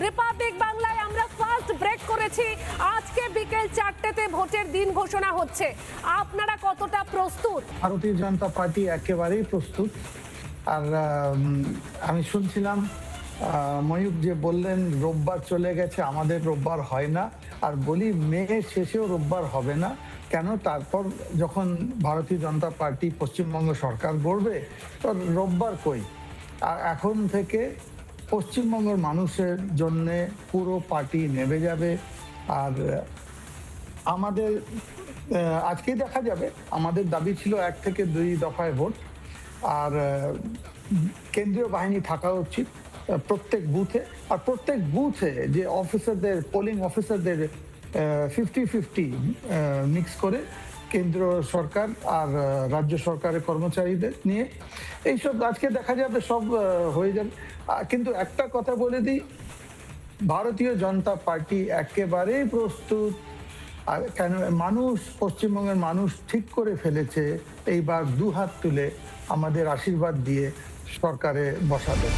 Republic বাংলায় আমরা first break করেছি। আজকে বিকেল 4টেতে ভোটের দিন ঘোষণা হচ্ছে। আপনারা কতটা প্রস্তুত? ভারতীয় জনতা পার্টি একেবারেই প্রস্তুত। আর আমি শুনছিলাম ময়ূক যে বললেন রোববার চলে গেছে, আমাদের রোববার হয় না। আর বলি মে শেষেও রোববার হবে না কেন? তারপর যখন ভারতীয় জনতা পার্টি পশ্চিমবঙ্গ সরকার গড়বে তো রোববার কই। আর এখন থেকে পশ্চিমবঙ্গের মানুষের জন্যে পুরো পার্টি নেমে যাবে। আর আমাদের আজকেই দেখা যাবে। আমাদের দাবি ছিল 1 থেকে 2 দফায় ভোট। আর কেন্দ্রীয় বাহিনী থাকা উচিত প্রত্যেক বুথে। আর প্রত্যেক বুথে যে অফিসারদের, পোলিং অফিসারদের 50-50 মিক্স করে কেন্দ্র সরকার আর রাজ্য সরকারের কর্মচারীদের নিয়ে এইসব আজকে দেখা যাবে, সব হয়ে যাবে। কিন্তু একটা কথা বলে দিই, ভারতীয় জনতা পার্টি একেবারেই প্রস্তুত। আর কেন মানুষ, পশ্চিমবঙ্গের মানুষ ঠিক করে ফেলেছে এইবার দুহাত তুলে আমাদের আশীর্বাদ দিয়ে সরকারে বসাবে।